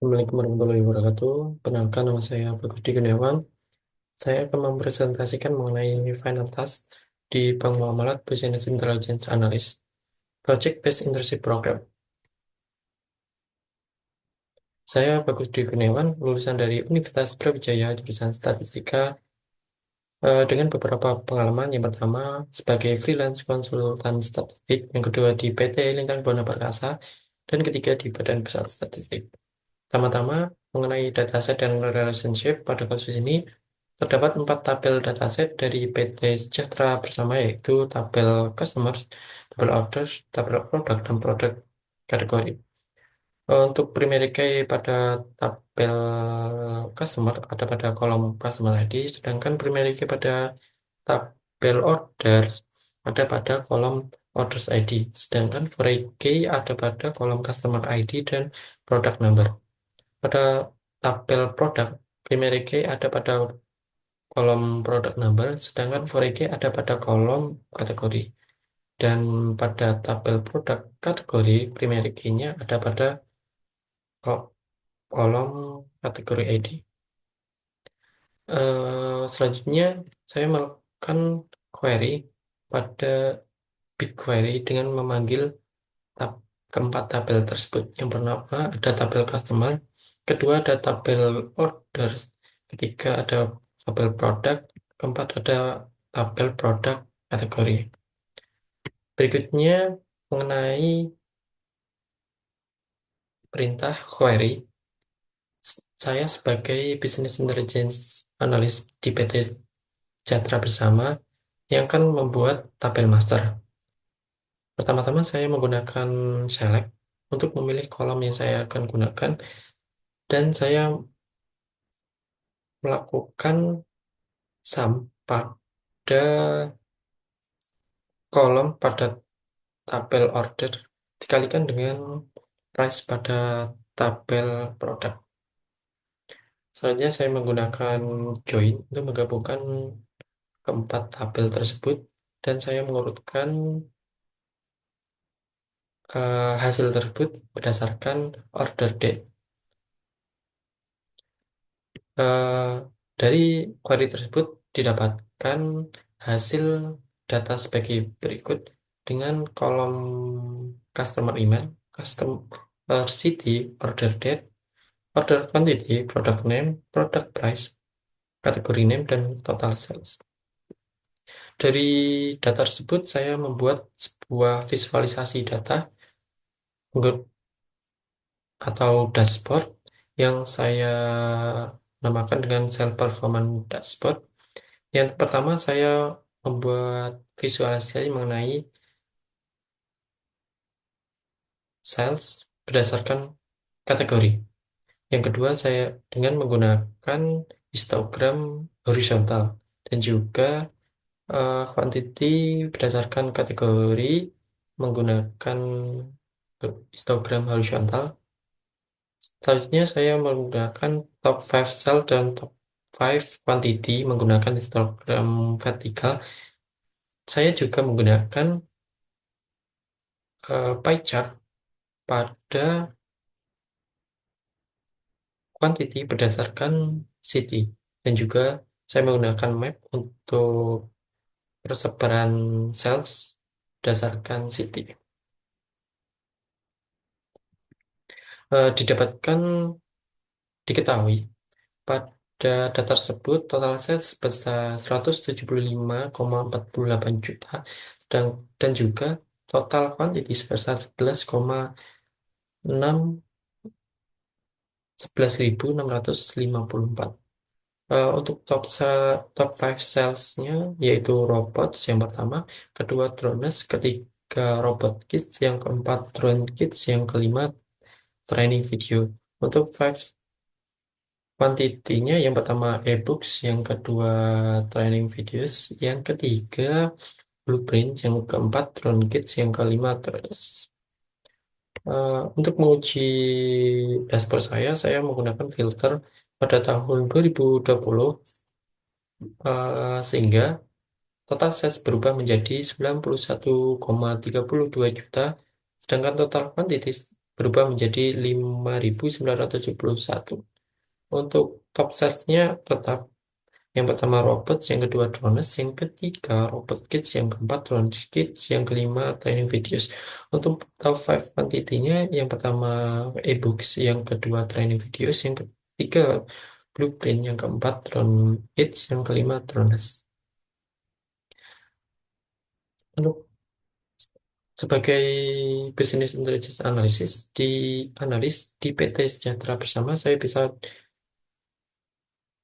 Assalamualaikum warahmatullahi wabarakatuh. Perkenalkan, nama saya Bagus Kurniawan. Saya akan mempresentasikan mengenai final task di Bank Muamalat Business Intelligence Analyst Project Based Internship Program. Saya Bagus Kurniawan, lulusan dari Universitas Brawijaya jurusan Statistika dengan beberapa pengalaman. Yang pertama sebagai freelance konsultan statistik, yang kedua di PT Lintang Buana Perkasa, dan ketiga di Badan Pusat Statistik. Pertama-tama mengenai dataset dan relationship pada kasus ini. Terdapat 4 tabel dataset dari PT Sejahtera Bersama, yaitu tabel customers, tabel orders, tabel produk, dan produk kategori. Untuk primary key pada tabel customer ada pada kolom customer ID, sedangkan primary key pada tabel orders ada pada kolom orders ID, sedangkan foreign key ada pada kolom customer ID dan product number. Pada tabel produk, primary key ada pada kolom product number, sedangkan for key ada pada kolom kategori. Dan pada tabel produk kategori, primary key-nya ada pada ko- kolom kategori ID. Selanjutnya, saya melakukan query pada BigQuery dengan memanggil tab keempat tabel tersebut. Yang pertama ada tabel customer, kedua ada tabel orders, ketiga ada tabel produk, keempat ada tabel produk kategori. Berikutnya mengenai perintah query, saya sebagai Business Intelligence Analyst di PT Jatra Bersama yang akan membuat tabel master. Pertama-tama saya menggunakan select untuk memilih kolom yang saya akan gunakan, dan saya melakukan sum pada kolom pada tabel order dikalikan dengan price pada tabel produk. Selanjutnya saya menggunakan join untuk menggabungkan keempat tabel tersebut, dan saya mengurutkan hasil tersebut berdasarkan order date. Eh, dari query tersebut didapatkan hasil data sebagai berikut dengan kolom customer email, customer city, order date, order quantity, product name, product price, kategori name, dan total sales. Dari data tersebut saya membuat sebuah visualisasi data atau dashboard yang saya namakan dengan Self Performance Dashboard. Yang pertama saya membuat visualisasi mengenai sales berdasarkan kategori. Yang kedua saya dengan menggunakan histogram horizontal, dan juga quantity berdasarkan kategori menggunakan histogram horizontal. Selanjutnya saya menggunakan top 5 cell dan top 5 quantity menggunakan histogram vertikal. Saya juga menggunakan pie chart pada quantity berdasarkan city, dan juga saya menggunakan map untuk persebaran sales berdasarkan city. Didapatkan diketahui pada data tersebut total sales sebesar 175,48 juta, dan juga total quantity sebesar 11,654. Untuk top 5 salesnya yaitu robots yang pertama, kedua drones, ketiga robot kids, yang keempat drone kids, yang kelima training video. Untuk 5 kuantitinya, yang pertama e-books, yang kedua training videos, yang ketiga blueprint, yang keempat drone kits, yang kelima terus. Untuk menguji dashboard saya menggunakan filter pada tahun 2020, sehingga total sales berubah menjadi 91,32 juta, sedangkan total quantity berubah menjadi 5.971. Untuk top search-nya tetap yang pertama robot, yang kedua drones, yang ketiga robot kids, yang keempat drones kids, yang kelima training videos. Untuk top 5 quantity-nya, yang pertama e-books, yang kedua training videos, yang ketiga blueprint, yang keempat drone kids, yang kelima drones. Untuk sebagai business intelligence analysis di analis di PT Sejahtera Bersama, saya bisa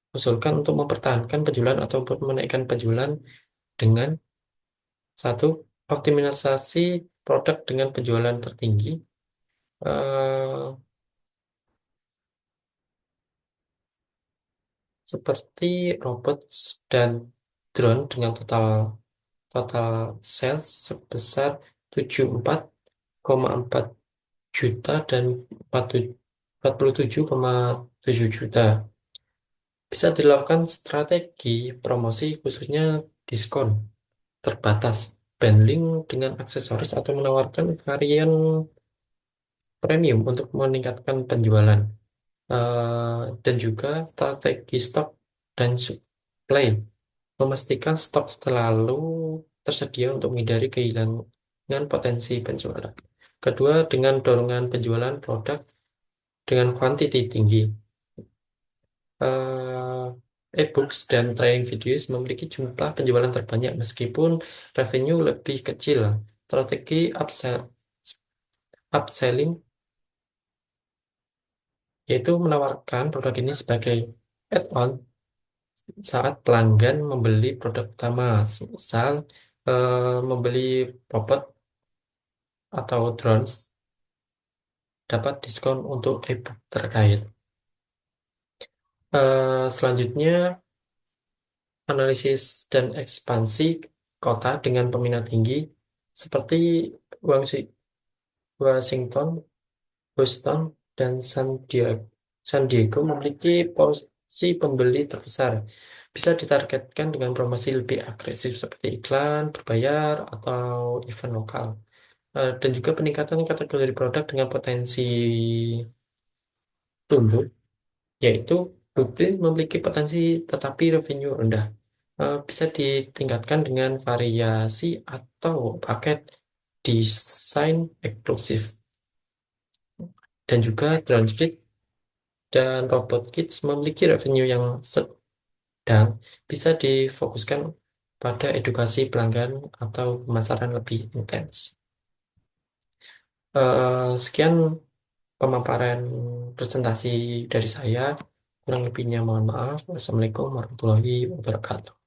usulkan untuk mempertahankan penjualan ataupun menaikkan penjualan dengan satu, optimalisasi produk dengan penjualan tertinggi, eh, seperti robot dan drone dengan total total sales sebesar 74,4 juta dan 47,7 juta. Bisa dilakukan strategi promosi khususnya diskon terbatas, bundling dengan aksesoris atau menawarkan varian premium untuk meningkatkan penjualan. Dan juga strategi stok dan supply, memastikan stok selalu tersedia untuk menghindari kehilangan potensi penjualan. Kedua, dengan dorongan penjualan produk dengan kuantiti tinggi. E-books dan training videos memiliki jumlah penjualan terbanyak meskipun revenue lebih kecil. Strategi upselling yaitu menawarkan produk ini sebagai add-on saat pelanggan membeli produk utama, misal membeli robot atau drones, dapat diskon untuk e-book terkait. Selanjutnya, analisis dan ekspansi kota dengan peminat tinggi seperti Washington, Boston, dan San Diego memiliki porsi pembeli terbesar. Bisa ditargetkan dengan promosi lebih agresif seperti iklan, berbayar, atau event lokal. Dan juga peningkatan kategori produk dengan potensi tumbuh, yaitu Blueprint memiliki potensi tetapi revenue rendah. Bisa ditingkatkan dengan variasi atau paket desain eksklusif. Dan juga DroneKit dan Robot Kids memiliki revenue yang sedang, bisa difokuskan pada edukasi pelanggan atau pemasaran lebih intens. Sekian pemaparan presentasi dari saya. Kurang lebihnya mohon maaf. Wassalamualaikum warahmatullahi wabarakatuh.